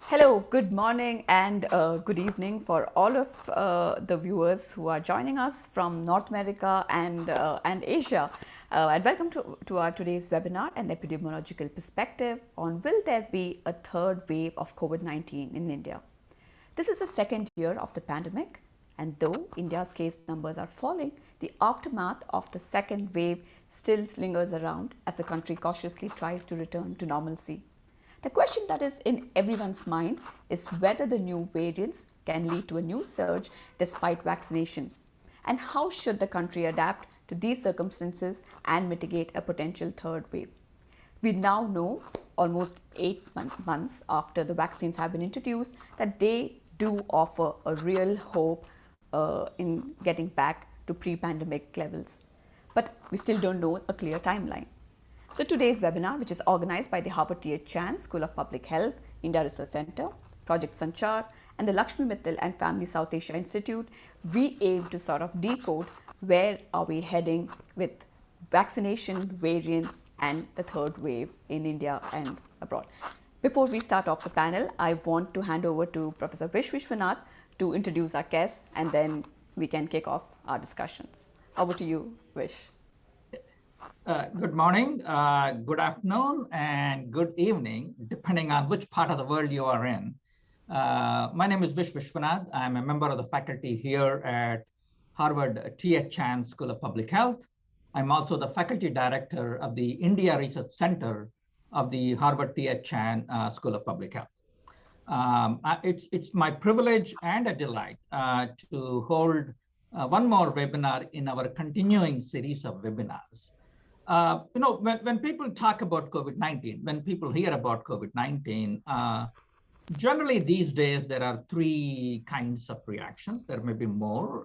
Hello, good morning and good evening for all of the viewers who are joining us from North America and Asia. And welcome to our today's webinar, An Epidemiological Perspective on Will There Be a Third Wave of COVID-19 in India? This is the second year of the pandemic, and though India's case numbers are falling, the aftermath of the second wave still lingers around as the country cautiously tries to return to normalcy. The question that is in everyone's mind is whether the new variants can lead to a new surge despite vaccinations. And how should the country adapt to these circumstances and mitigate a potential third wave? We now know, almost 8 months after the vaccines have been introduced, that they do offer a real hope in getting back to pre pandemic levels. But we still don't know a clear timeline. So today's webinar, which is organized by the Harvard T.H. Chan School of Public Health, India Research Center, Project Sanchar, and the Lakshmi Mittal and Family South Asia Institute, we aim to sort of decode where are we heading with vaccination variants and the third wave in India and abroad. Before we start off the panel, I want to hand over to Professor Vish Vishwanath to introduce our guests, and then we can kick off our discussions. Over to you, Vish. Good morning, good afternoon, and good evening, depending on which part of the world you are in. My name is Vish Vishwanath. I'm a member of the faculty here at Harvard T.H. Chan School of Public Health. I'm also the faculty director of the India Research Center of the Harvard T.H. Chan School of Public Health. It's my privilege and a delight to hold one more webinar in our continuing series of webinars. When people talk about COVID-19, when people hear about COVID-19, generally these days there are three kinds of reactions. There may be more,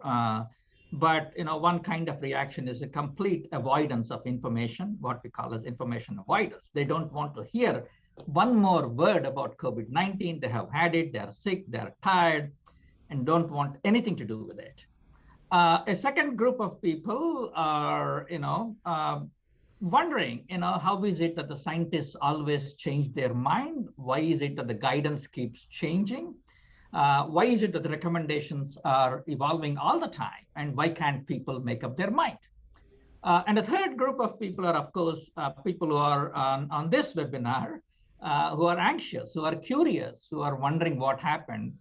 but one kind of reaction is a complete avoidance of information, what we call as information avoidance. They don't want to hear one more word about COVID-19. They have had it, they're sick, they're tired, and don't want anything to do with it. A second group of people are, wondering, how is it that the scientists always change their mind? Why is it that the guidance keeps changing? Why is it that the recommendations are evolving all the time? And why can't people make up their mind? And the third group of people are, of course, people who are on this webinar, who are anxious, who are curious, who are wondering what happened,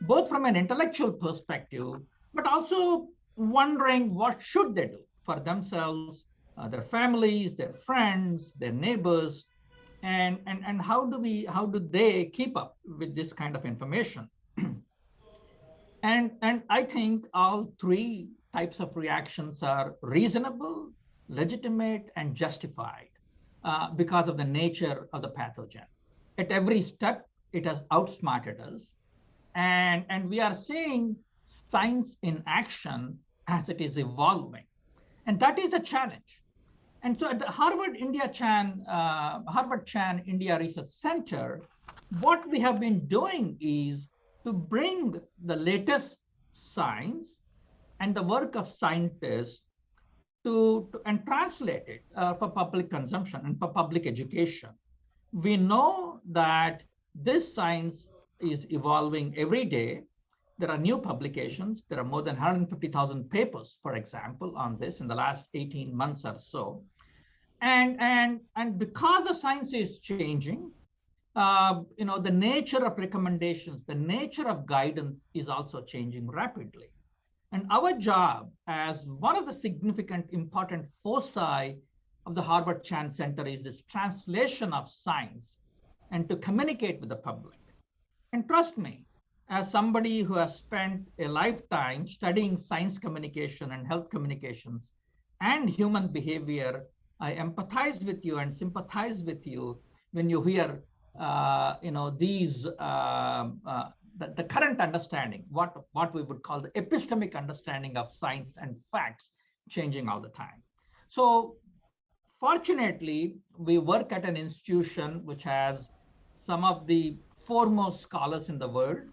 both from an intellectual perspective, but also wondering what should they do for themselves, their families, their friends, their neighbors, and how do they keep up with this kind of information? and I think all three types of reactions are reasonable, legitimate, and justified because of the nature of the pathogen. At every step, it has outsmarted us, and we are seeing science in action as it is evolving, and that is the challenge. And so at the Harvard Chan India Research Center, what we have been doing is to bring the latest science and the work of scientists and translate it for public consumption and for public education. We know that this science is evolving every day. There are new publications. There are more than 150,000 papers, for example, on this in the last 18 months or so. And because the science is changing, the nature of recommendations, the nature of guidance is also changing rapidly. And our job as one of the significant important foci of the Harvard Chan Center is this translation of science and to communicate with the public. And trust me, as somebody who has spent a lifetime studying science communication and health communications and human behavior, I empathize with you and sympathize with you when you hear, the current understanding, what we would call the epistemic understanding of science and facts changing all the time. So fortunately, we work at an institution which has some of the foremost scholars in the world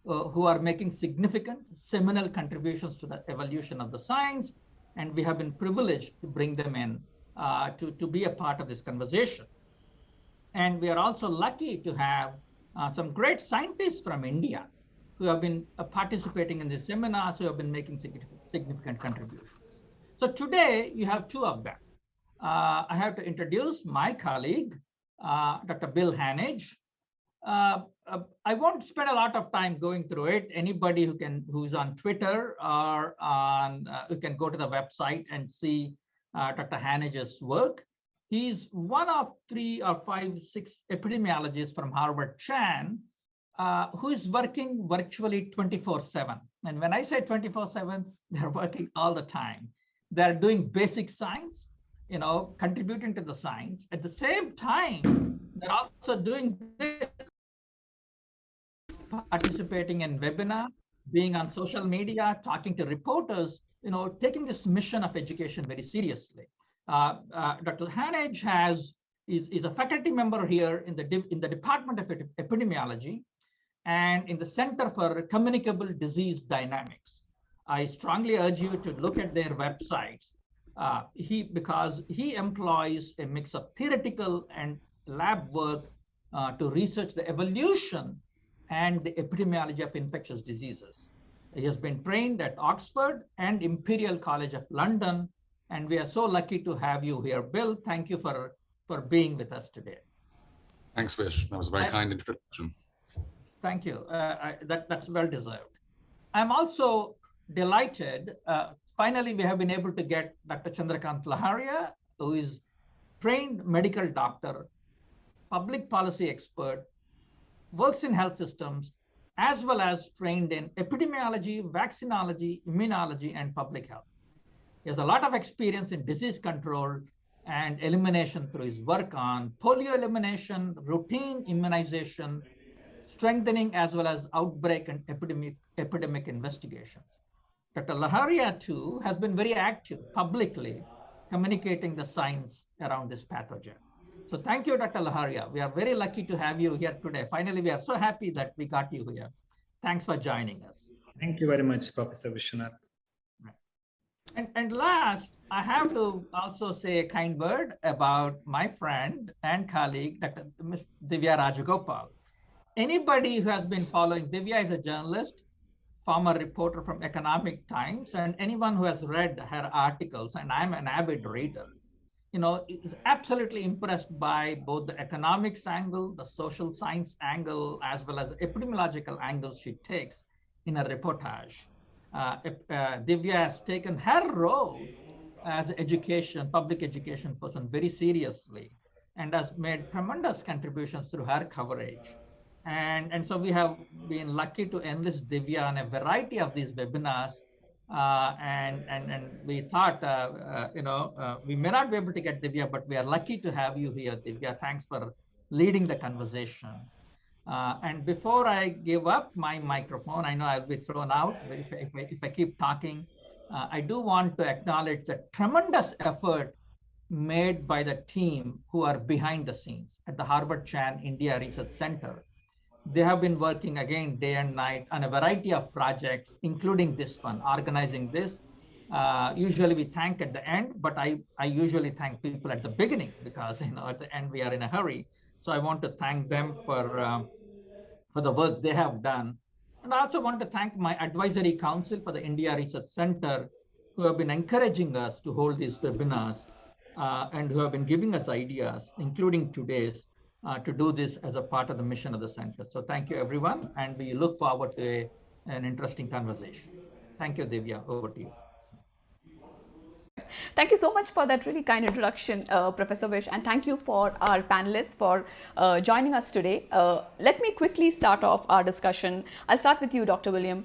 who are making significant seminal contributions to the evolution of the science. And we have been privileged to bring them in to be a part of this conversation. And we are also lucky to have some great scientists from India who have been participating in the seminars, who have been making significant contributions. So today you have two of them. I have to introduce my colleague, Dr. Bill Hanage. I won't spend a lot of time going through it. Anybody who's on Twitter or who can go to the website and see Dr. Hanage's work. He's one of 3 or 5, 6 epidemiologists from Harvard Chan who is working virtually 24/7. And when I say 24/7, they're working all the time. They're doing basic science, contributing to the science. At the same time, they're also doing this, participating in webinars, being on social media, talking to reporters, taking this mission of education very seriously. Dr. Hanage is a faculty member here in the Department of Epidemiology and in the Center for Communicable Disease Dynamics. I strongly urge you to look at their websites because he employs a mix of theoretical and lab work to research the evolution and the epidemiology of infectious diseases. He has been trained at Oxford and Imperial College of London, and we are so lucky to have you here. Bill, thank you for being with us today. Thanks, Vish. That was a very kind introduction. Thank you. That's well deserved. I'm also delighted. Finally, we have been able to get Dr. Chandrakant Laharia, who is trained medical doctor, public policy expert, works in health systems, as well as trained in epidemiology, vaccinology, immunology, and public health. He has a lot of experience in disease control and elimination through his work on polio elimination, routine immunization, strengthening, as well as outbreak and epidemic investigations. Dr. Laharia, too, has been very active publicly communicating the science around this pathogen. So thank you, Dr. Laharia. We are very lucky to have you here today. Finally, we are so happy that we got you here. Thanks for joining us. Thank you very much, Professor Vishwanath. And last, I have to also say a kind word about my friend and colleague, Dr. Ms. Divya Rajagopal. Anybody who has been following, Divya is a journalist, former reporter from Economic Times, and anyone who has read her articles, and I'm an avid reader, is absolutely impressed by both the economics angle, the social science angle, as well as the epidemiological angles she takes in a reportage. Divya has taken her role as an public education person very seriously and has made tremendous contributions through her coverage. And so we have been lucky to enlist Divya on a variety of these webinars. And we thought, we may not be able to get Divya, but we are lucky to have you here, Divya. Thanks for leading the conversation. And before I give up my microphone, I know I'll be thrown out if I keep talking. I do want to acknowledge the tremendous effort made by the team who are behind the scenes at the Harvard Chan India Research Center. They have been working again day and night on a variety of projects, including this one, organizing this. Usually we thank at the end, but I usually thank people at the beginning because at the end we are in a hurry. So I want to thank them for the work they have done. And I also want to thank my advisory council for the India Research Center, who have been encouraging us to hold these webinars and who have been giving us ideas, including today's, to do this as a part of the mission of the center. So thank you, everyone, and we look forward to an interesting conversation. Thank you, Divya. Over to you. Thank you so much for that really kind introduction, Professor Vish, and thank you for our panelists for joining us today. Let me quickly start off our discussion. I'll start with you, Dr. William.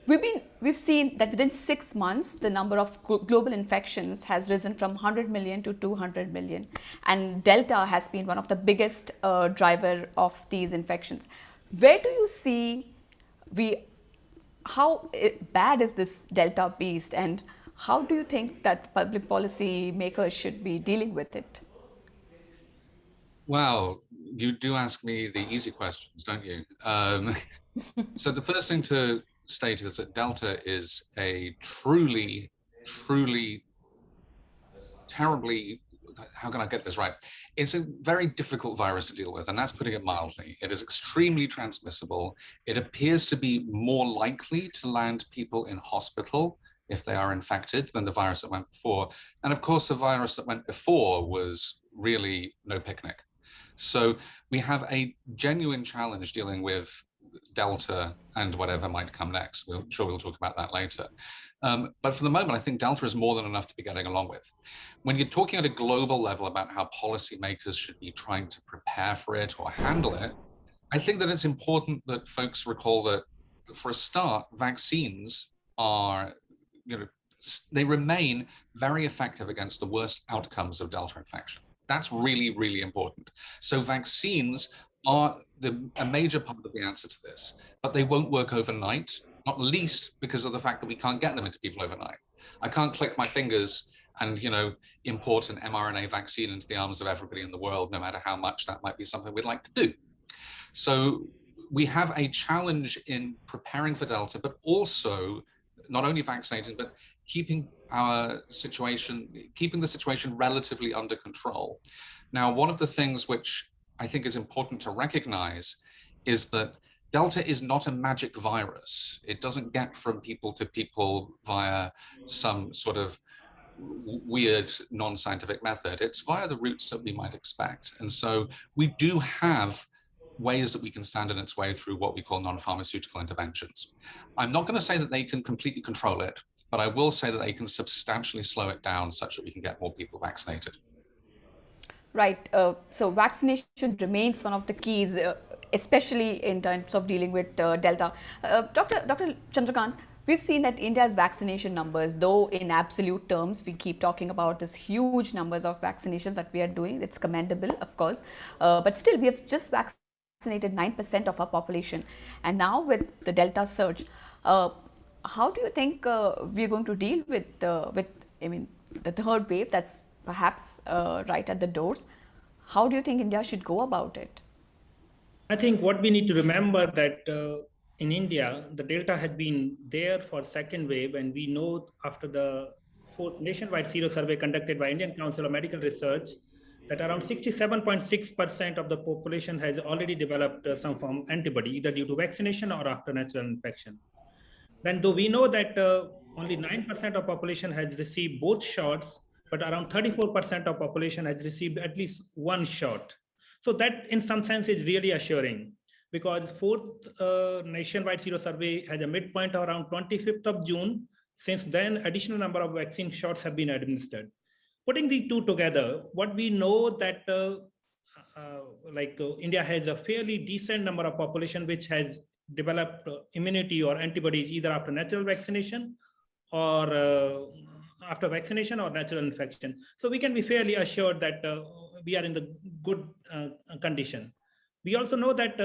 We've seen that within 6 months, the number of global infections has risen from 100 million to 200 million, and Delta has been one of the biggest driver of these infections. Where do you see how bad is this Delta beast, and how do you think that public policy makers should be dealing with it? Well, you do ask me the easy questions, don't you? So the first thing to state is that Delta is a truly, truly terribly how can I get this right? It's a very difficult virus to deal with, and that's putting it mildly. It is extremely transmissible. It appears to be more likely to land people in hospital if they are infected than the virus that went before. And of course, the virus that went before was really no picnic. So we have a genuine challenge dealing with Delta and whatever might come next. I'm sure we'll talk about that later. But for the moment, I think Delta is more than enough to be getting along with. When you're talking at a global level about how policymakers should be trying to prepare for it or handle it, I think that it's important that folks recall that, for a start, vaccines are, they remain very effective against the worst outcomes of Delta infection. That's really, really important. So vaccines are a major part of the answer to this, but they won't work overnight, not least because of the fact that we can't get them into people overnight. I can't click my fingers and import an mRNA vaccine into the arms of everybody in the world, no matter how much that might be something we'd like to do. So we have a challenge in preparing for Delta, but also not only vaccinating, but keeping the situation relatively under control. Now, one of the things which I think is important to recognize is that Delta is not a magic virus. It doesn't get from people to people via some sort of weird non-scientific method. It's via the routes that we might expect. And so we do have ways that we can stand in its way through what we call non-pharmaceutical interventions. I'm not going to say that they can completely control it, but I will say that they can substantially slow it down such that we can get more people vaccinated. Right. So vaccination remains one of the keys, especially in terms of dealing with Delta. Dr. Chandrakant, we've seen that India's vaccination numbers, though in absolute terms, we keep talking about this huge numbers of vaccinations that we are doing. It's commendable, of course. But still, we have just vaccinated 9% of our population. And now with the Delta surge, how do you think we're going to deal with the third wave that's perhaps right at the doors? How do you think India should go about it? I think what we need to remember that in India, the Delta has been there for second wave, and we know after the fourth nationwide sero survey conducted by Indian Council of Medical Research that around 67.6% of the population has already developed some form of antibody, either due to vaccination or after natural infection. Then though we know that only 9% of population has received both shots, but around 34% of population has received at least one shot. So that in some sense is really assuring, because fourth nationwide sero survey has a midpoint around 25th of June. Since then, additional number of vaccine shots have been administered. Putting the two together, what we know that India has a fairly decent number of population which has developed immunity or antibodies either after natural vaccination or after vaccination or natural infection. So we can be fairly assured that we are in the good condition. We also know that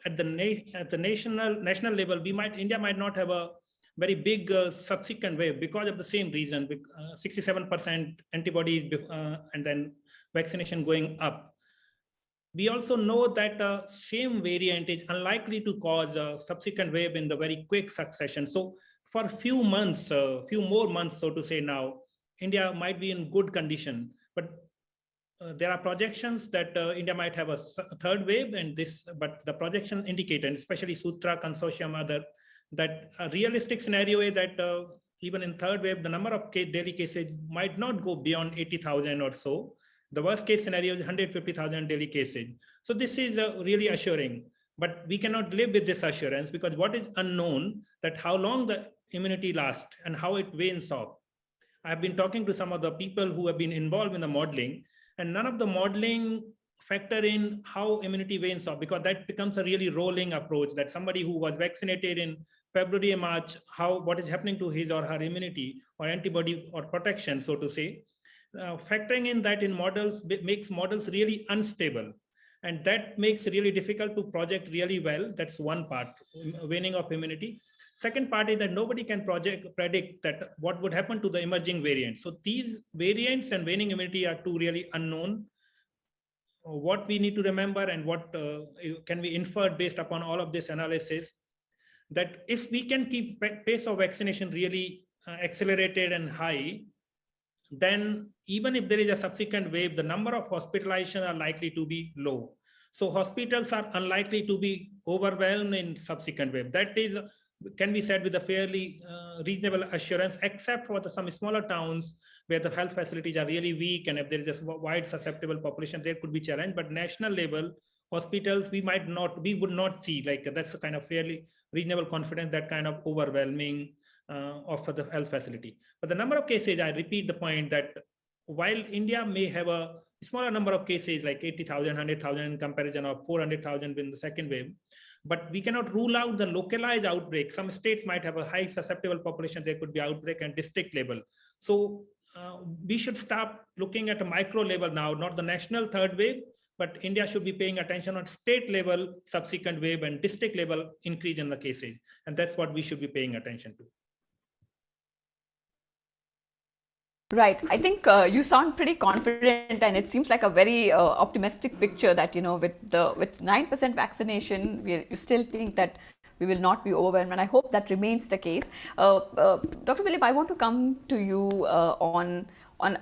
at the national level, India might not have a very big subsequent wave because of the same reason, 67% antibodies and then vaccination going up. We also know that same variant is unlikely to cause a subsequent wave in the very quick succession. So for a few more months, so to say now, India might be in good condition. But there are projections that India might have a third wave, but the projection indicated, especially Sutra Consortium, that a realistic scenario is that even in third wave, the number of daily cases might not go beyond 80,000 or so. The worst case scenario is 150,000 daily cases. So this is really assuring, but we cannot live with this assurance because what is unknown that how long the immunity lasts and how it wanes off. I've been talking to some of the people who have been involved in the modeling, and none of the modeling factor in how immunity wanes off, because that becomes a really rolling approach that somebody who was vaccinated in February and March, what is happening to his or her immunity or antibody or protection, so to say. Factoring in that in models makes models really unstable, and that makes it really difficult to project really well. That's one part, waning of immunity. Second part is that nobody can predict that what would happen to the emerging variants. So these variants and waning immunity are two really unknown. What we need to remember and what can be inferred based upon all of this analysis, that if we can keep pace of vaccination really accelerated and high, then even if there is a subsequent wave, the number of hospitalizations are likely to be low. So hospitals are unlikely to be overwhelmed in subsequent wave. That is, can be said with a fairly reasonable assurance, except for some smaller towns where the health facilities are really weak, and if there is a wide susceptible population, there could be challenge. But national level hospitals, we would not see, like, that's a kind of fairly reasonable confidence, that kind of overwhelming of the health facility. But the number of cases, I repeat the point that while India may have a smaller number of cases, like 80,000, 100,000 in comparison of 400,000 in the second wave, but we cannot rule out the localized outbreak. Some states might have a high susceptible population. There could be outbreak at district level. So we should stop looking at a micro level now, not the national third wave, but India should be paying attention on state level subsequent wave and district level increase in the cases. And that's what we should be paying attention to. Right. I think you sound pretty confident, and it seems like a very optimistic picture that, you know, with 9% vaccination, you still think that we will not be overwhelmed, and I hope that remains the case. Dr. Philip, I want to come to you on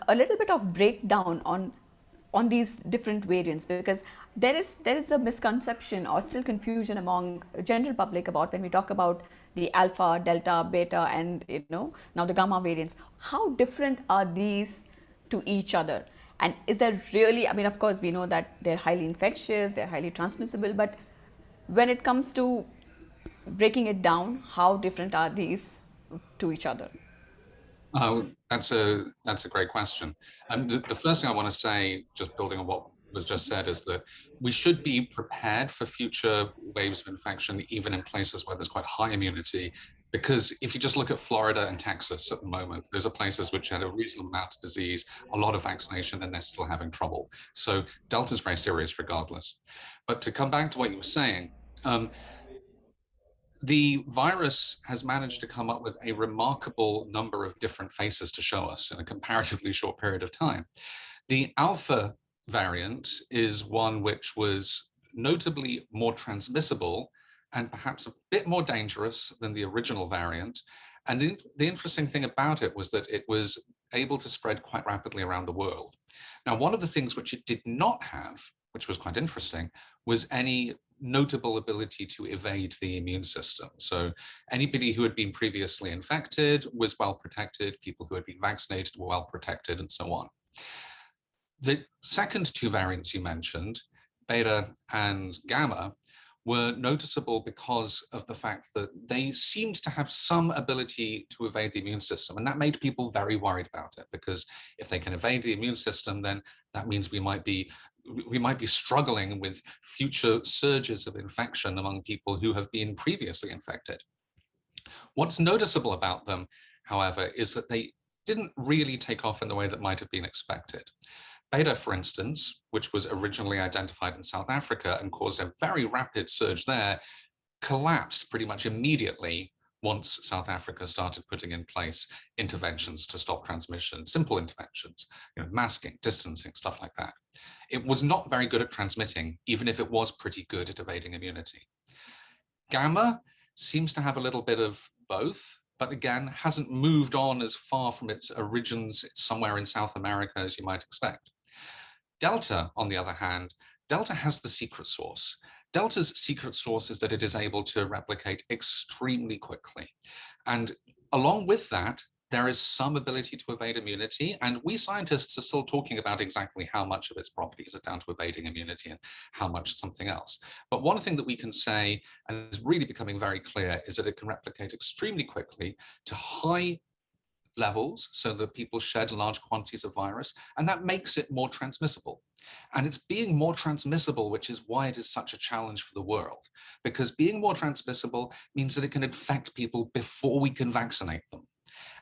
a little bit of breakdown on these different variants, because there is a misconception or still confusion among general public about when we talk about the alpha, delta, beta, and, you know, now the gamma variants. How different are these to each other? And is there really, I mean, of course we know that they're highly infectious, they're highly transmissible, but when it comes to breaking it down, how different are these to each other? Oh, that's a great question. And the first thing I want to say, just building on what was just said, is that we should be prepared for future waves of infection, even in places where there's quite high immunity. Because if you just look at Florida and Texas at the moment, those are places which had a reasonable amount of disease, a lot of vaccination, and they're still having trouble. So Delta is very serious regardless. But to come back to what you were saying, the virus has managed to come up with a remarkable number of different faces to show us in a comparatively short period of time. The alpha variant is one which was notably more transmissible and perhaps a bit more dangerous than the original variant. And the interesting thing about it was that it was able to spread quite rapidly around the world. Now, one of the things which it did not have, which was quite interesting, was any notable ability to evade the immune system. So anybody who had been previously infected was well protected, people who had been vaccinated were well protected, and so on. The second two variants you mentioned, beta and gamma, were noticeable because of the fact that they seemed to have some ability to evade the immune system. And that made people very worried about it, because if they can evade the immune system, then that means we might be struggling with future surges of infection among people who have been previously infected. What's noticeable about them, however, is that they didn't really take off in the way that might have been expected. Beta, for instance, which was originally identified in South Africa and caused a very rapid surge there, collapsed pretty much immediately once South Africa started putting in place interventions to stop transmission, simple interventions, masking, distancing, stuff like that. It was not very good at transmitting, even if it was pretty good at evading immunity. Gamma seems to have a little bit of both, but again, hasn't moved on as far from its origins somewhere in South America as you might expect. Delta, on the other hand, Delta has the secret sauce. Delta's secret sauce is that it is able to replicate extremely quickly. And along with that, there is some ability to evade immunity. And we scientists are still talking about exactly how much of its properties are down to evading immunity and how much something else. But one thing that we can say, and is really becoming very clear, is that it can replicate extremely quickly to high levels so that people shed large quantities of virus, and that makes it more transmissible. And it's being more transmissible, which is why it is such a challenge for the world, because being more transmissible means that it can infect people before we can vaccinate them.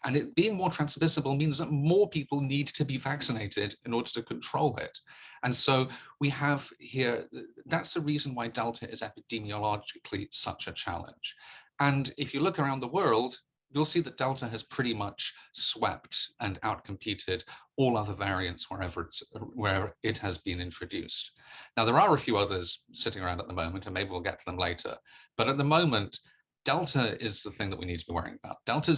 And it being more transmissible means that more people need to be vaccinated in order to control it. And so we have here, that's the reason why Delta is epidemiologically such a challenge. And if you look around the world, you'll see that Delta has pretty much swept and outcompeted all other variants where it has been introduced. Now, there are a few others sitting around at the moment, and maybe we'll get to them later. But at the moment, Delta is the thing that we need to be worrying about. Delta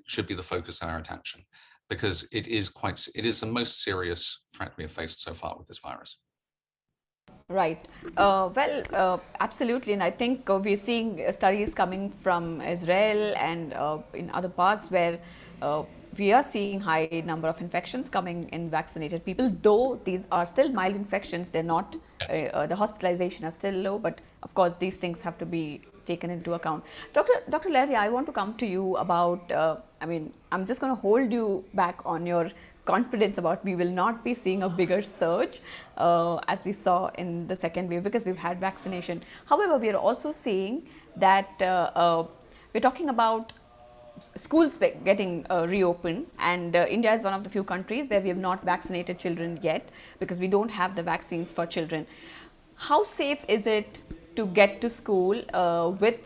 should be the focus of our attention. because it is the most serious threat we have faced so far with this virus. Right. Absolutely. And I think we're seeing studies coming from Israel and in other parts where we are seeing high number of infections coming in vaccinated people, though these are still mild infections. They're not, the hospitalization are still low, but of course these things have to be taken into account. Dr. Larry, I want to come to you about, I'm just going to hold you back on your confidence about we will not be seeing a bigger surge as we saw in the second wave, because we've had vaccination. However, we are also seeing that we're talking about schools getting reopened, and India is one of the few countries where we have not vaccinated children yet because we don't have the vaccines for children. How safe is it to get to school with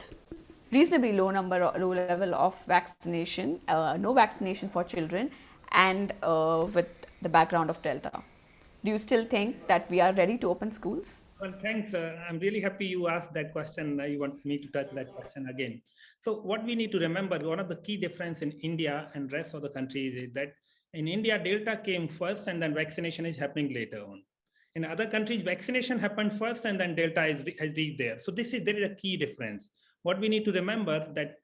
reasonably low level of vaccination, no vaccination for children, and with the background of Delta? Do you still think that we are ready to open schools? Well, thanks. I'm really happy you asked that question. You want me to touch that question again. So what we need to remember, one of the key difference in India and rest of the countries is that in India, Delta came first and then vaccination is happening later on. In other countries, vaccination happened first and then Delta has reached there. So there is a key difference. What we need to remember that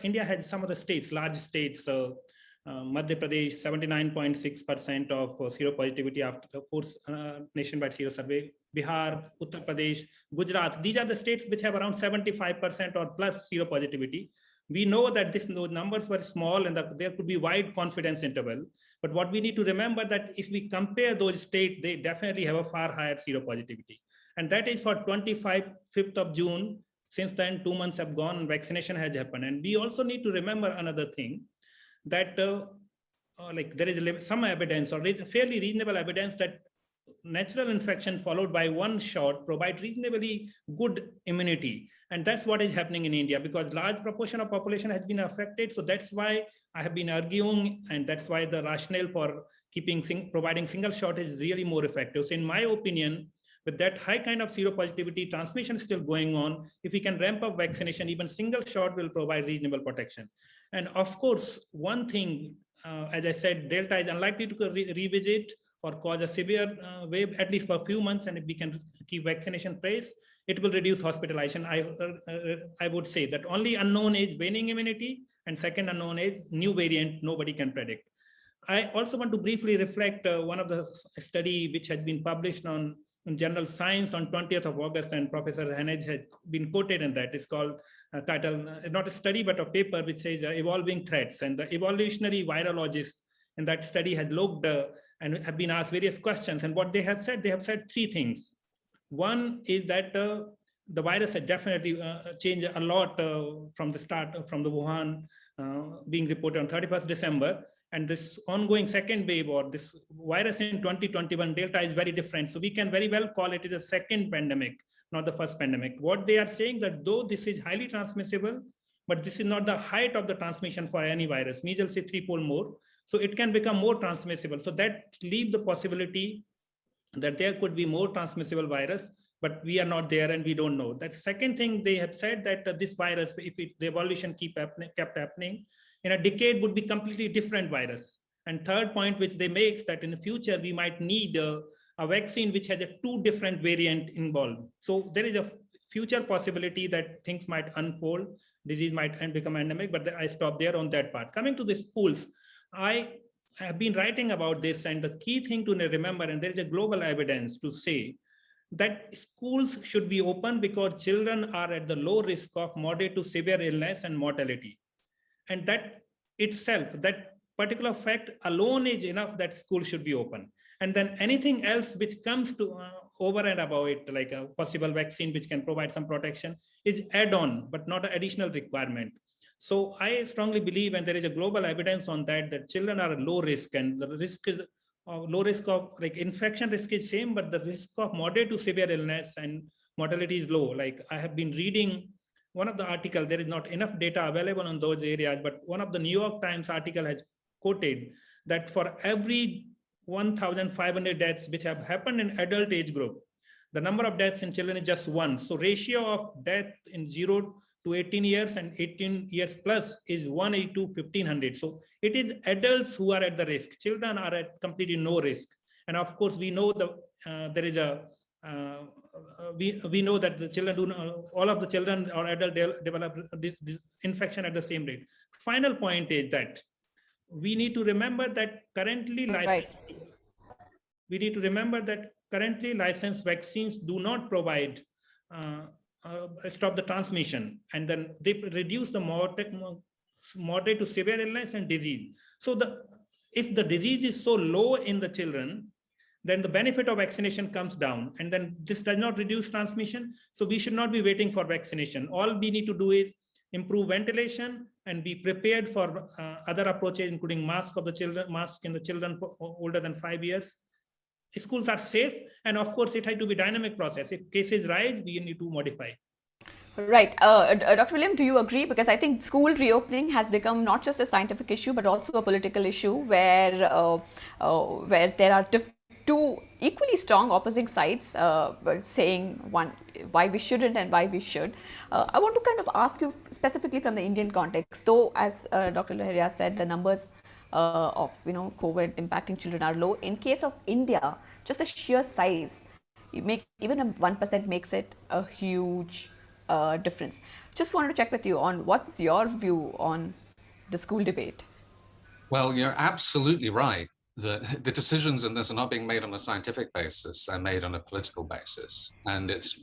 India has some of the states, large states, Madhya Pradesh, 79.6% of seropositivity after the fourth nationwide sero survey. Bihar, Uttar Pradesh, Gujarat, these are the states which have around 75% or plus seropositivity. We know that those numbers were small and that there could be wide confidence interval. But what we need to remember that if we compare those states, they definitely have a far higher seropositivity. And that is for 5th of June. Since then, 2 months have gone and vaccination has happened. And we also need to remember another thing, that there is some evidence or fairly reasonable evidence that natural infection followed by one shot provide reasonably good immunity. And that's what is happening in India, because large proportion of population has been affected. So that's why I have been arguing, and that's why the rationale for providing single shot is really more effective. So in my opinion, with that high kind of seropositivity, transmission is still going on. If we can ramp up vaccination, even single shot will provide reasonable protection. And of course, one thing, as I said, Delta is unlikely to revisit or cause a severe wave, at least for a few months. And if we can keep vaccination pace, it will reduce hospitalization. I would say that only unknown is waning immunity, and second unknown is new variant nobody can predict. I also want to briefly reflect one of the study which has been published in Journal Science on 20th of August, and Professor Hanage has been quoted in that. It's called title, not a study, but a paper which says evolving threats. And the evolutionary virologist in that study had looked and have been asked various questions. And what they have said three things. One is that the virus has definitely changed a lot from the start, from the Wuhan being reported on 31st December. And this ongoing second wave or this virus in 2021 Delta is very different. So we can very well call it a second pandemic, not the first pandemic. What they are saying that though this is highly transmissible, but this is not the height of the transmission for any virus. Measles is 3-fold more. So it can become more transmissible. So that leaves the possibility that there could be more transmissible virus, but we are not there and we don't know. That's the second thing they have said, that this virus, if the evolution kept happening, in a decade would be completely different virus. And third point which they make, that in the future we might need a vaccine which has a 2 different variant involved. So there is a future possibility that things might unfold, disease might become endemic, but I stop there on that part. Coming to the schools, I have been writing about this, and the key thing to remember, and there is a global evidence to say that schools should be open because children are at the low risk of moderate to severe illness and mortality. And that itself, that particular fact alone is enough that school should be open. And then anything else which comes to over and above it, like a possible vaccine which can provide some protection, is add-on, but not an additional requirement. So I strongly believe, and there is a global evidence on that, that children are low risk, and the risk is low risk of, like, infection risk is same, but the risk of moderate to severe illness and mortality is low. Like I have been reading one of the articles, there is not enough data available on those areas, but one of the New York Times article has quoted that for every 1,500 deaths which have happened in adult age group, the number of deaths in children is just 1. So ratio of death in 0 to 18 years and 18 years plus is 180 to 1500. So it is adults who are at the risk. Children are at completely no risk. And of course, we know there is a we know that the children do all of the children or adults develop this infection at the same rate. Final point is that we need to remember that currently licensed vaccines do not provide stop the transmission, and then they reduce the moderate to severe illness and disease. So if the disease is so low in the children, then the benefit of vaccination comes down, and then this does not reduce transmission. So we should not be waiting for vaccination. All we need to do is improve ventilation and be prepared for other approaches, including mask in the children older than 5 years. Schools are safe, and of course it has to be dynamic process. If cases rise, we need to modify. Right. Dr. William, do you agree? Because I think school reopening has become not just a scientific issue, but also a political issue where there are two equally strong opposing sides saying why we shouldn't and why we should. I want to kind of ask you specifically from the Indian context, though, as Dr. Laharia said, the numbers of COVID impacting children are low. In case of India, just the sheer size, even a 1% makes it a huge difference. Just wanted to check with you on what's your view on the school debate. Well, you're absolutely right. The decisions in this are not being made on a scientific basis, they're made on a political basis. And it's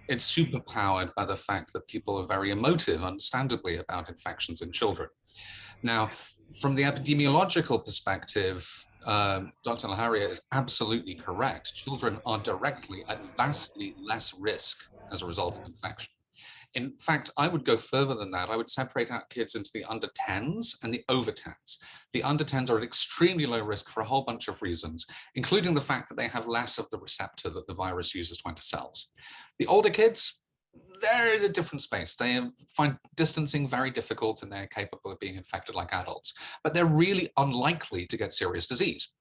superpowered by the fact that people are very emotive, understandably, about infections in children. Now, from the epidemiological perspective, Dr. Laharia is absolutely correct. Children are directly at vastly less risk as a result of infection. In fact, I would go further than that. I would separate out kids into the under 10s and the over 10s. The under 10s are at extremely low risk for a whole bunch of reasons, including the fact that they have less of the receptor that the virus uses to enter cells. The older kids, they're in a different space. They find distancing very difficult and they're capable of being infected like adults, but they're really unlikely to get serious disease.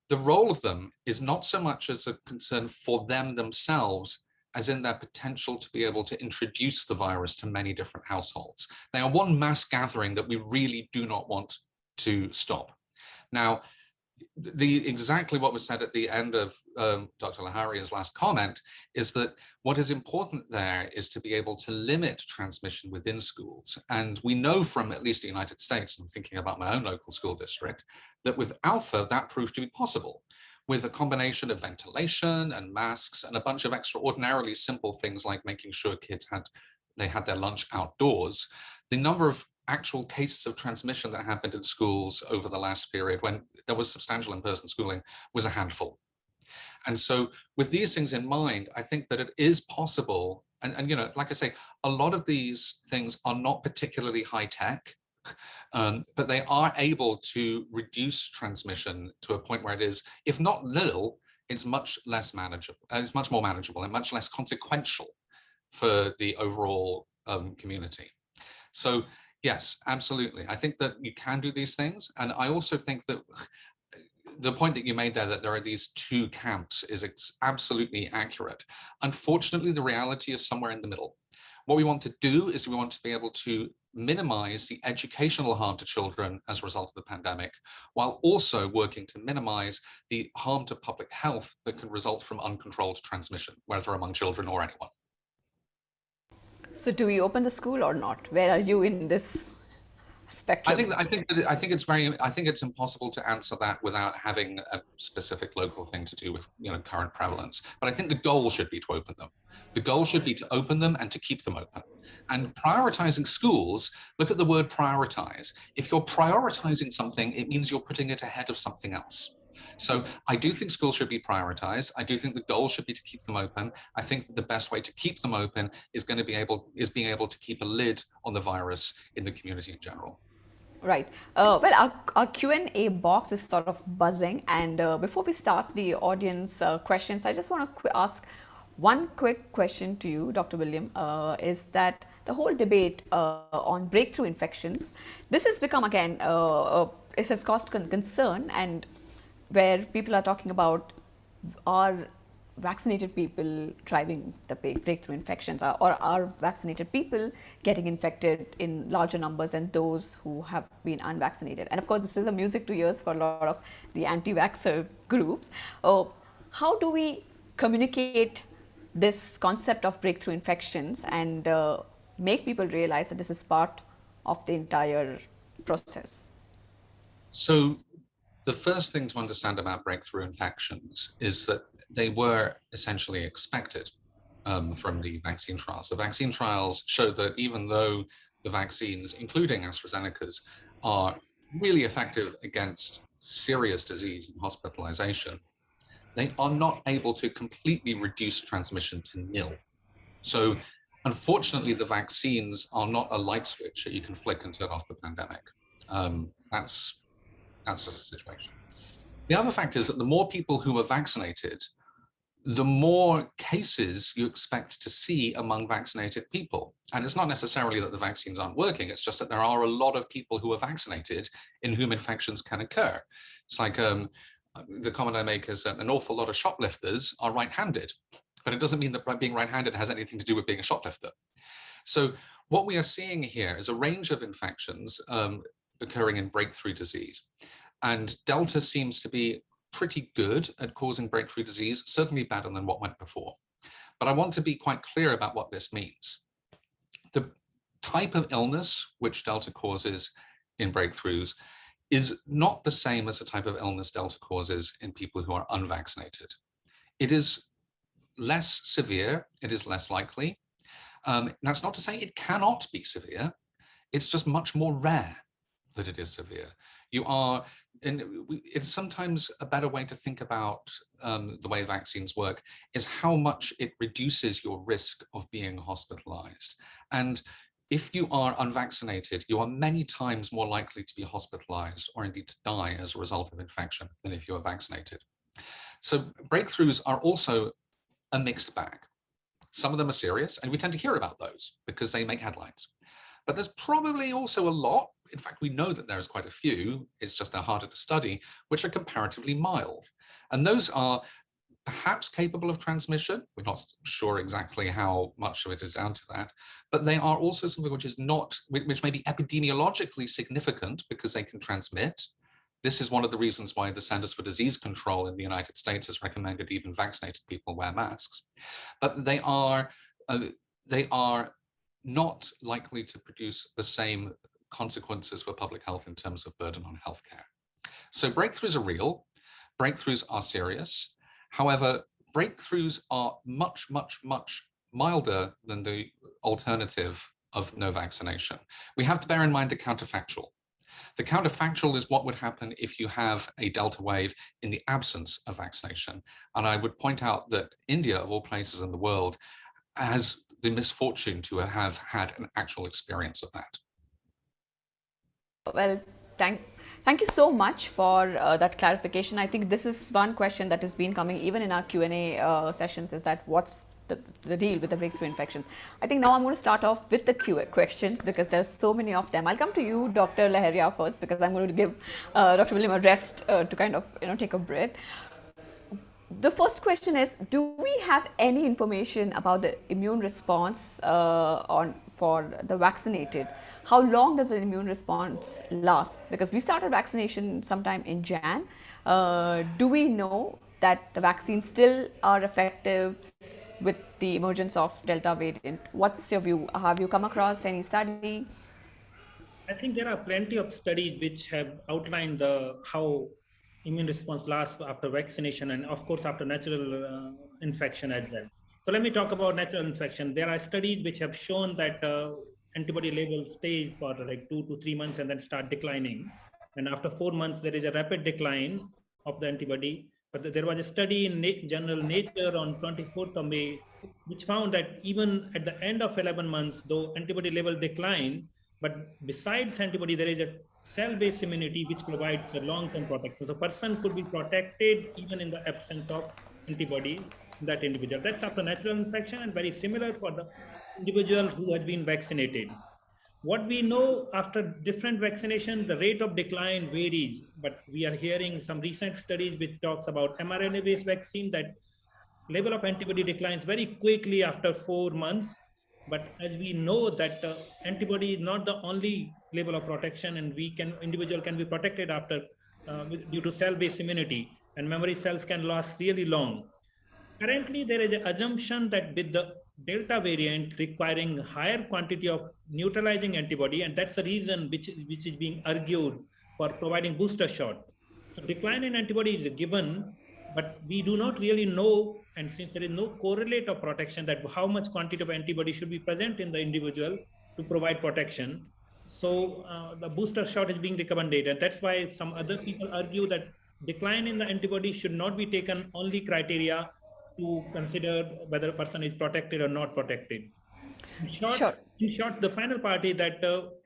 The role of them is not so much as a concern for them themselves as in their potential to be able to introduce the virus to many different households. They are one mass gathering that we really do not want to stop. Now, exactly what was said at the end of Dr. Laharia's last comment is that what is important there is to be able to limit transmission within schools. And we know from at least the United States, I'm thinking about my own local school district, that with Alpha, that proved to be possible. With a combination of ventilation and masks and a bunch of extraordinarily simple things like making sure kids had their lunch outdoors, the number of actual cases of transmission that happened in schools over the last period when there was substantial in-person schooling was a handful. And so with these things in mind, I think that it is possible, and like I say, a lot of these things are not particularly high tech, but they are able to reduce transmission to a point where it is, if not little, it's much less manageable. It's much more manageable and much less consequential for the overall community. So yes, absolutely. I think that you can do these things. And I also think that the point that you made there, that there are these two camps, is absolutely accurate. Unfortunately, the reality is somewhere in the middle. What we want to do is we want to be able to minimize the educational harm to children as a result of the pandemic, while also working to minimize the harm to public health that can result from uncontrolled transmission, whether among children or anyone. So do we open the school or not? Where are you in this spectrum? I think it's impossible to answer that without having a specific local thing to do with current prevalence. But I think the goal should be to open them. The goal should be to open them and to keep them open. And prioritizing schools, look at the word prioritize. If you're prioritizing something, it means you're putting it ahead of something else. So I do think schools should be prioritized. I do think the goal should be to keep them open. I think that the best way to keep them open is being able to keep a lid on the virus in the community in general. Right. Well, our Q&A box is sort of buzzing. And before we start the audience questions, I just want to ask one quick question to you, Dr. William, is that the whole debate on breakthrough infections, this has become, again, it has caused concern, and where people are talking about, are vaccinated people driving the breakthrough infections, or are vaccinated people getting infected in larger numbers than those who have been unvaccinated? And of course, this is a music to ears for a lot of the anti-vaxxer groups. How do we communicate this concept of breakthrough infections and make people realize that this is part of the entire process? So the first thing to understand about breakthrough infections is that they were essentially expected from the vaccine trials. The vaccine trials showed that even though the vaccines, including AstraZeneca's, are really effective against serious disease and hospitalization, they are not able to completely reduce transmission to nil. So unfortunately, the vaccines are not a light switch that you can flick and turn off the pandemic. That's just the situation. The other fact is that the more people who are vaccinated, the more cases you expect to see among vaccinated people. And it's not necessarily that the vaccines aren't working, it's just that there are a lot of people who are vaccinated in whom infections can occur. It's like the comment I make is that an awful lot of shoplifters are right-handed, but it doesn't mean that being right-handed has anything to do with being a shoplifter. So what we are seeing here is a range of infections occurring in breakthrough disease. And Delta seems to be pretty good at causing breakthrough disease, certainly better than what went before. But I want to be quite clear about what this means. The type of illness which Delta causes in breakthroughs is not the same as the type of illness Delta causes in people who are unvaccinated. It is less severe, it is less likely. That's not to say it cannot be severe, it's just much more rare that it is severe. And it's sometimes a better way to think about the way vaccines work is how much it reduces your risk of being hospitalized. And if you are unvaccinated, you are many times more likely to be hospitalized or indeed to die as a result of infection than if you are vaccinated. So breakthroughs are also a mixed bag. Some of them are serious, and we tend to hear about those because they make headlines. But there's probably also a lot, in fact, we know that there's quite a few, it's just they're harder to study, which are comparatively mild. And those are perhaps capable of transmission. We're not sure exactly how much of it is down to that, but they are also something which is not, which may be epidemiologically significant because they can transmit. This is one of the reasons why the Centers for Disease Control in the United States has recommended even vaccinated people wear masks. But they are not likely to produce the same consequences for public health in terms of burden on healthcare. So breakthroughs are real, breakthroughs are serious. However, breakthroughs are much, much, much milder than the alternative of no vaccination. We have to bear in mind the counterfactual. The counterfactual is what would happen if you have a Delta wave in the absence of vaccination. And I would point out that India, of all places in the world, has the misfortune to have had an actual experience of that. Well, thank you so much for that clarification. I think this is one question that has been coming even in our Q&A sessions, is that what's the deal with the breakthrough infections? I think now I'm going to start off with the questions because there's so many of them. I'll come to you, Dr. Laheria, first, because I'm going to give Dr. William a rest to kind of take a breath. The first question is, do we have any information about the immune response for the vaccinated? How long does the immune response last? Because we started vaccination sometime in Jan. Do we know that the vaccines still are effective with the emergence of Delta variant? What's your view? Have you come across any study? I think there are plenty of studies which have outlined how immune response lasts after vaccination and of course after natural infection as well. So let me talk about natural infection. There are studies which have shown that antibody levels stay for like 2 to 3 months and then start declining. And after 4 months, there is a rapid decline of the antibody. But there was a study in journal Nature on 24th of May, which found that even at the end of 11 months, though antibody level decline, but besides antibody, there is a cell-based immunity which provides a long-term protection. So a person could be protected even in the absence of antibody in that individual. That's after natural infection and very similar for the individual who had been vaccinated. What we know after different vaccinations, the rate of decline varies, but we are hearing some recent studies which talks about mRNA-based vaccine that level of antibody declines very quickly after 4 months. But as we know that antibody is not the only level of protection, and individual can be protected after due to cell-based immunity, and memory cells can last really long. Currently, there is an assumption that with the Delta variant requiring higher quantity of neutralizing antibody, and that's the reason which is being argued for providing booster shot. So decline in antibody is given, but we do not really know, and since there is no correlate of protection, that how much quantity of antibody should be present in the individual to provide protection. So the booster shot is being recommended, and that's why some other people argue that decline in the antibody should not be taken only criteria to consider whether a person is protected or not protected. Sure. In short, the final part is that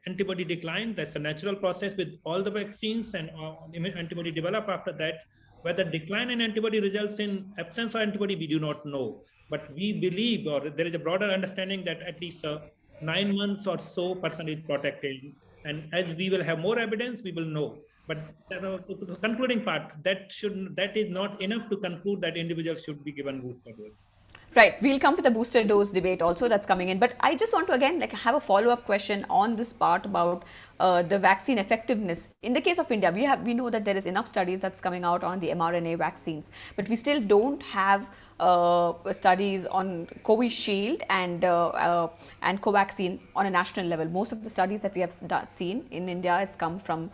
antibody decline, that's a natural process with all the vaccines, and antibody develop after that. Whether decline in antibody results in absence of antibody, we do not know. But we believe, or there is a broader understanding, that at least 9 months or so person is protected. And as we will have more evidence, we will know. But the concluding part, that is not enough to conclude that individuals should be given booster dose. Right, we'll come to the booster dose debate also that's coming in, but I just want to again have a follow-up question on this part about the vaccine effectiveness. In the case of India, we know that there is enough studies that's coming out on the mRNA vaccines, but we still don't have studies on Covishield and Covaxin on a national level. Most of the studies that we have seen in India has come from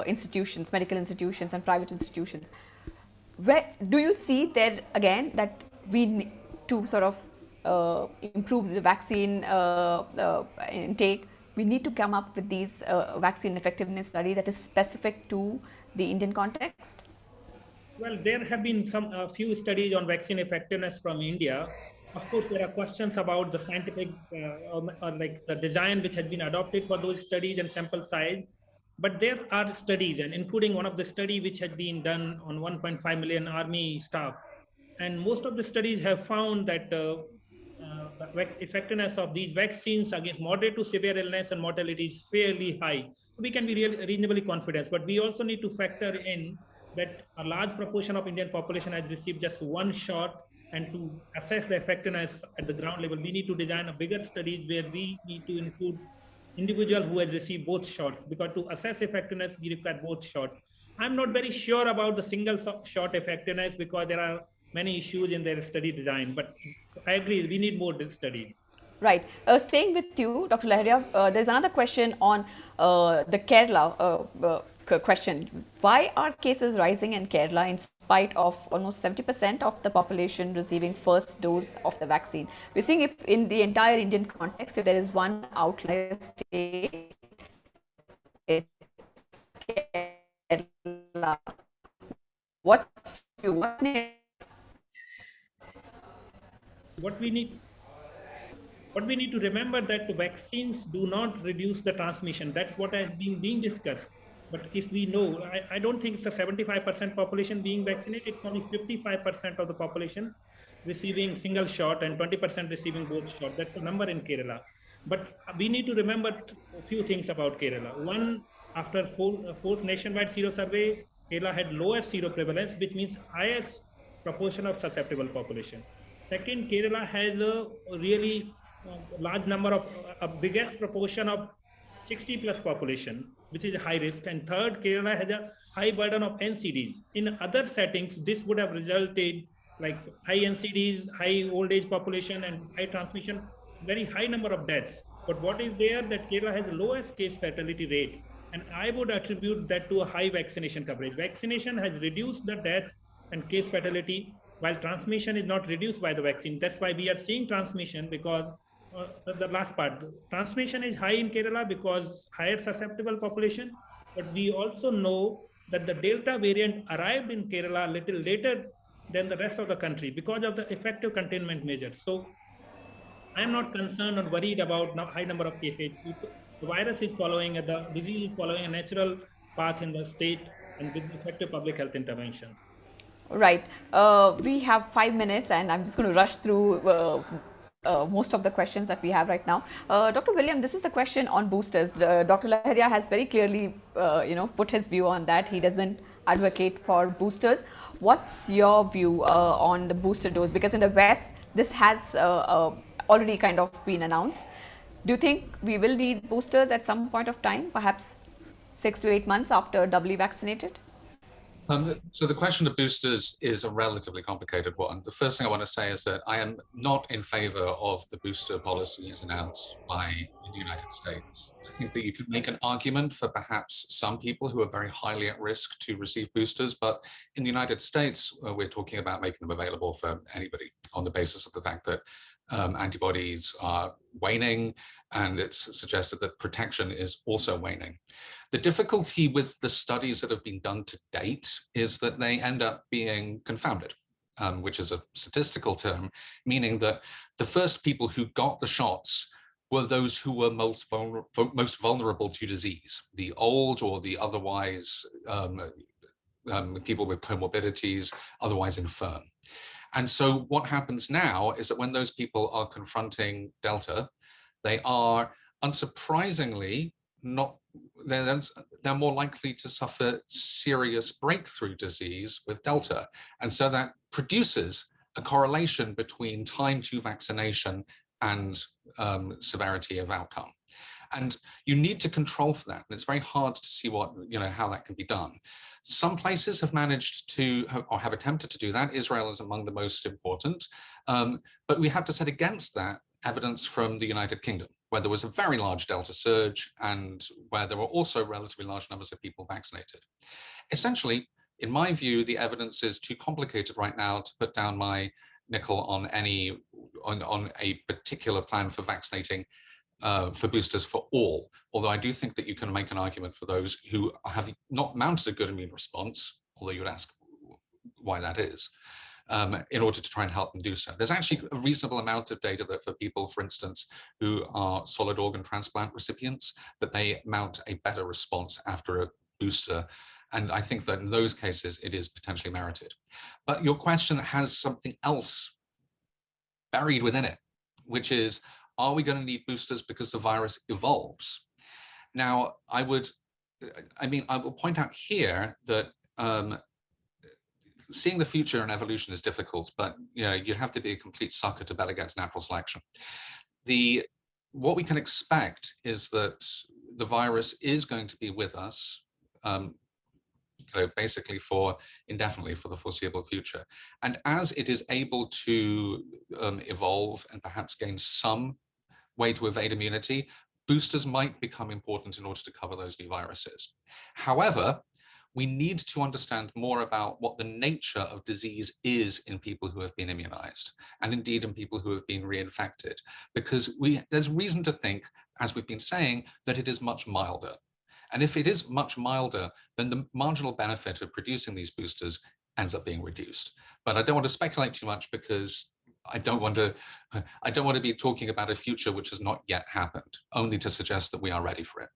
institutions, medical institutions and private institutions. Where do you see there again that we need to sort of improve the vaccine intake? We need to come up with these vaccine effectiveness study that is specific to the Indian context? Well, there have been a few studies on vaccine effectiveness from India. Of course, there are questions about the scientific or like the design which has been adopted for those studies and sample size. But there are studies, and including one of the study which has been done on 1.5 million army staff. And most of the studies have found that the effectiveness of these vaccines against moderate to severe illness and mortality is fairly high. We can be reasonably confident, but we also need to factor in that a large proportion of Indian population has received just one shot, and to assess the effectiveness at the ground level, we need to design a bigger studies where we need to include individual who has received both shots, because to assess effectiveness, we require both shots. I'm not very sure about the single shot effectiveness because there are many issues in their study design, but I agree, we need more study. Right. Staying with you, Dr. Laharia, there's another question on the Kerala question. Why are cases rising in Kerala in spite of almost 70% of the population receiving first dose of the vaccine? We're seeing if in the entire Indian context, if there is one outlier state, it's Kerala. What we need to remember that the vaccines do not reduce the transmission. That's what has been being discussed. But if we know, I don't think it's a 75% population being vaccinated. It's only 55% of the population receiving single shot and 20% receiving both shots. That's the number in Kerala. But we need to remember a few things about Kerala. One, after fourth nationwide sero survey, Kerala had lowest sero prevalence, which means highest proportion of susceptible population. Second, Kerala has a really large number of a biggest proportion of 60 plus population, which is high risk. And third, Kerala has a high burden of NCDs. In other settings, this would have resulted like high NCDs, high old age population and high transmission, very high number of deaths. But what is there that Kerala has the lowest case fatality rate. And I would attribute that to a high vaccination coverage. Vaccination has reduced the deaths and case fatality, while transmission is not reduced by the vaccine. That's why we are seeing transmission, because the last part, transmission is high in Kerala because higher susceptible population, but we also know that the Delta variant arrived in Kerala a little later than the rest of the country because of the effective containment measures. So I'm not concerned or worried about high number of cases. The virus is following, the disease is following a natural path in the state and with effective public health interventions. Right. We have 5 minutes and I'm just going to rush through most of the questions that we have right now. Dr. William, this is the question on boosters. Dr. Laharia has very clearly, put his view on that. He doesn't advocate for boosters. What's your view on the booster dose? Because in the West, this has already kind of been announced. Do you think we will need boosters at some point of time, perhaps 6 to 8 months after doubly vaccinated? So the question of boosters is a relatively complicated one. The first thing I want to say is that I am not in favor of the booster policy as announced by the United States. I think that you could make an argument for perhaps some people who are very highly at risk to receive boosters, but in the United States, we're talking about making them available for anybody on the basis of the fact that antibodies are waning, and it's suggested that protection is also waning. The difficulty with the studies that have been done to date is that they end up being confounded, which is a statistical term, meaning that the first people who got the shots were those who were most vulnerable to disease, the old or the otherwise people with comorbidities, otherwise infirm. And so what happens now is that when those people are confronting Delta, they are unsurprisingly they're more likely to suffer serious breakthrough disease with Delta. And so that produces a correlation between time to vaccination and severity of outcome. And you need to control for that. And it's very hard to see how that can be done. Some places have managed to, or have attempted to do that. Israel is among the most important. But we have to set against that evidence from the United Kingdom, where there was a very large Delta surge and where there were also relatively large numbers of people vaccinated. Essentially, in my view, the evidence is too complicated right now to put down my nickel on a particular plan for vaccinating for boosters for all, although I do think that you can make an argument for those who have not mounted a good immune response, although you would ask why that is, in order to try and help them do so. There's actually a reasonable amount of data that for people, for instance, who are solid organ transplant recipients, that they mount a better response after a booster. And I think that in those cases, it is potentially merited. But your question has something else buried within it, which is, are we going to need boosters because the virus evolves? Now, I will point out here that seeing the future in evolution is difficult, but you'd have to be a complete sucker to bet against natural selection. What we can expect is that the virus is going to be with us, basically indefinitely for the foreseeable future. And as it is able to evolve and perhaps gain some way to evade immunity, boosters might become important in order to cover those new viruses. However, we need to understand more about what the nature of disease is in people who have been immunized, and indeed in people who have been reinfected, because there's reason to think, as we've been saying, that it is much milder. And if it is much milder, then the marginal benefit of producing these boosters ends up being reduced. But I don't want to speculate too much because I don't want to be talking about a future which has not yet happened, only to suggest that we are ready for it.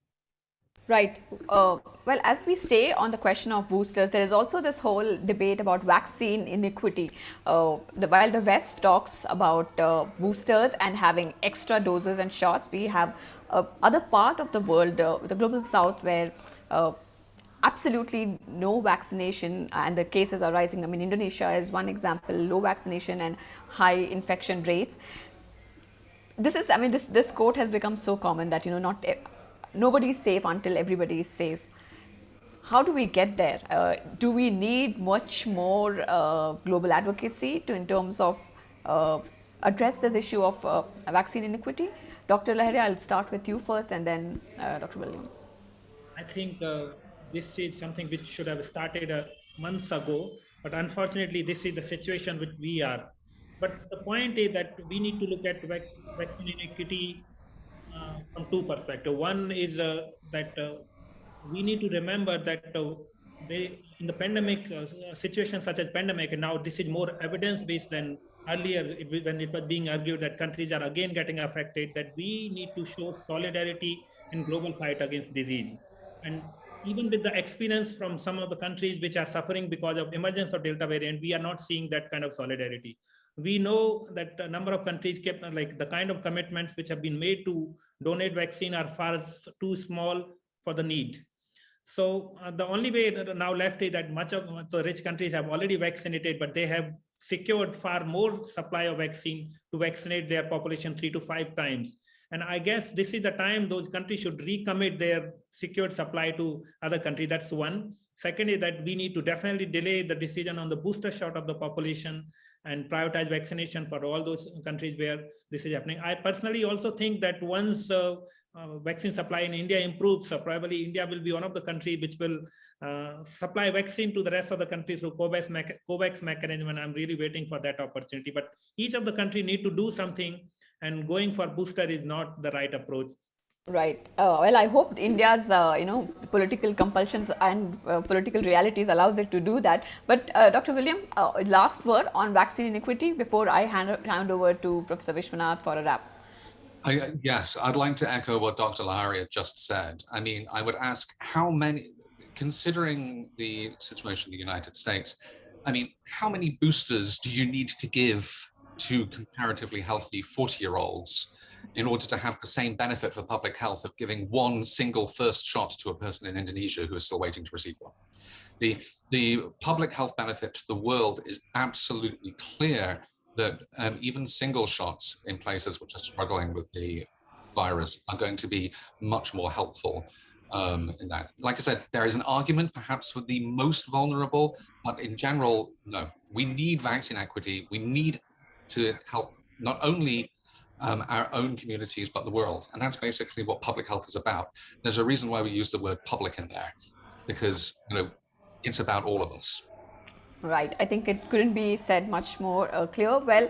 Right. Well, as we stay on the question of boosters, there is also this whole debate about vaccine inequity. While the West talks about boosters and having extra doses and shots, we have other part of the world, the global South, where absolutely no vaccination and the cases are rising. I mean, Indonesia is one example, low vaccination and high infection rates. This quote has become so common that, nobody is safe until everybody is safe. How do we get there? Do we need much more global advocacy in terms of address this issue of vaccine inequity? Dr. Laharia, I'll start with you first and then Dr. William. I think this is something which should have started months ago, but unfortunately, this is the situation which we are. But the point is that we need to look at vaccine inequity from two perspectives. One is that we need to remember that in the pandemic situation such as pandemic, and now this is more evidence-based than earlier when it was being argued that countries are again getting affected, that we need to show solidarity in global fight against disease. And even with the experience from some of the countries which are suffering because of emergence of Delta variant, we are not seeing that kind of solidarity. we know that a number of countries kept like the kind of commitments which have been made to donate vaccine are far too small for the need. So the only way now left is that much of the rich countries have already vaccinated, but they have secured far more supply of vaccine to vaccinate their population 3 to 5 times. And I guess this is the time those countries should recommit their secured supply to other countries. That's one. Second is that we need to definitely delay the decision on the booster shot of the population and prioritize vaccination for all those countries where this is happening. I personally also think that once vaccine supply in India improves, probably India will be one of the countries which will supply vaccine to the rest of the countries through COVAX mechanism, and I'm really waiting for that opportunity. But each of the country need to do something, and going for booster is not the right approach. Right. Well, I hope India's, political compulsions and political realities allows it to do that. But Dr. William, last word on vaccine inequity before I hand over to Professor Vishwanath for a wrap. Yes, I'd like to echo what Dr. Laharia just said. I mean, I would ask how many, considering the situation in the United States, I mean, how many boosters do you need to give to comparatively healthy 40-year-olds in order to have the same benefit for public health of giving one single first shot to a person in Indonesia who is still waiting to receive one? The public health benefit to the world is absolutely clear that even single shots in places which are struggling with the virus are going to be much more helpful in that. Like I said, there is an argument perhaps for the most vulnerable, but in general, no. We need vaccine equity. We need to help not only our own communities, but the world. And that's basically what public health is about. There's a reason why we use the word public in there, because it's about all of us. Right. I think it couldn't be said much more clear. Well,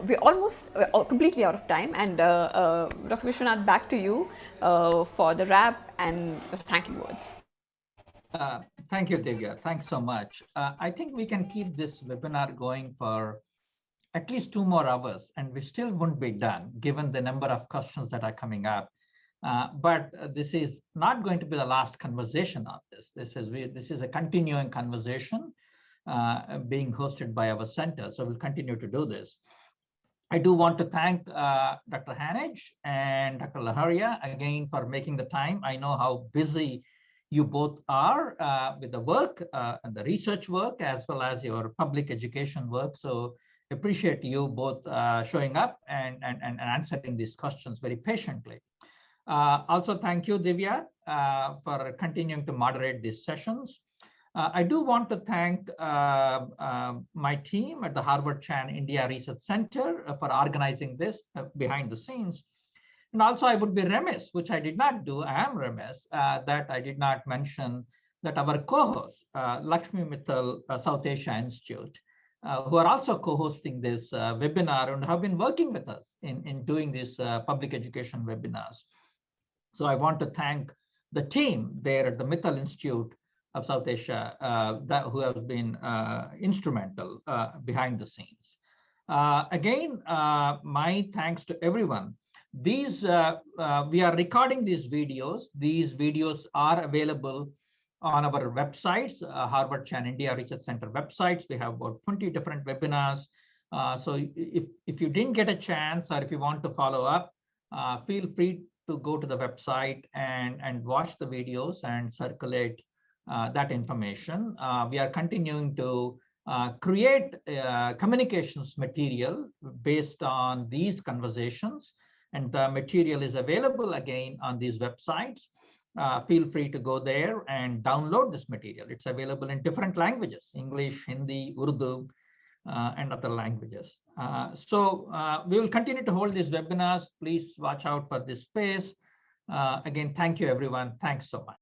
we're almost completely out of time. And Dr. Vishwanath, back to you for the wrap and thank you words. Thank you, Divya. Thanks so much. I think we can keep this webinar going for at least 2 more hours, and we still wouldn't be done given the number of questions that are coming up. But this is not going to be the last conversation on this. This is a continuing conversation being hosted by our center. So we'll continue to do this. I do want to thank Dr. Hanage and Dr. Laharia again for making the time. I know how busy you both are with the work and the research work, as well as your public education work. So appreciate you both showing up and answering these questions very patiently. Also, thank you, Divya, for continuing to moderate these sessions. I do want to thank my team at the Harvard Chan India Research Center for organizing this behind the scenes. And also, I would be remiss, which I did not do, I am remiss, that I did not mention that our co-host, Lakshmi Mittal South Asia Institute, who are also co-hosting this webinar and have been working with us in doing these public education webinars. So I want to thank the team there at the Mittal Institute of South Asia who have been instrumental behind the scenes. Again, my thanks to everyone. These we are recording these videos. These videos are available on our websites, Harvard Chan India Research Center websites. We have about 20 different webinars. So if you didn't get a chance, or if you want to follow up, feel free to go to the website and watch the videos and circulate that information. We are continuing to create communications material based on these conversations, and the material is available again on these websites. Feel free to go there and download this material. It's available in different languages: English, Hindi, Urdu, and other languages. So we will continue to hold these webinars. Please watch out for this space. Again, thank you, everyone. Thanks so much.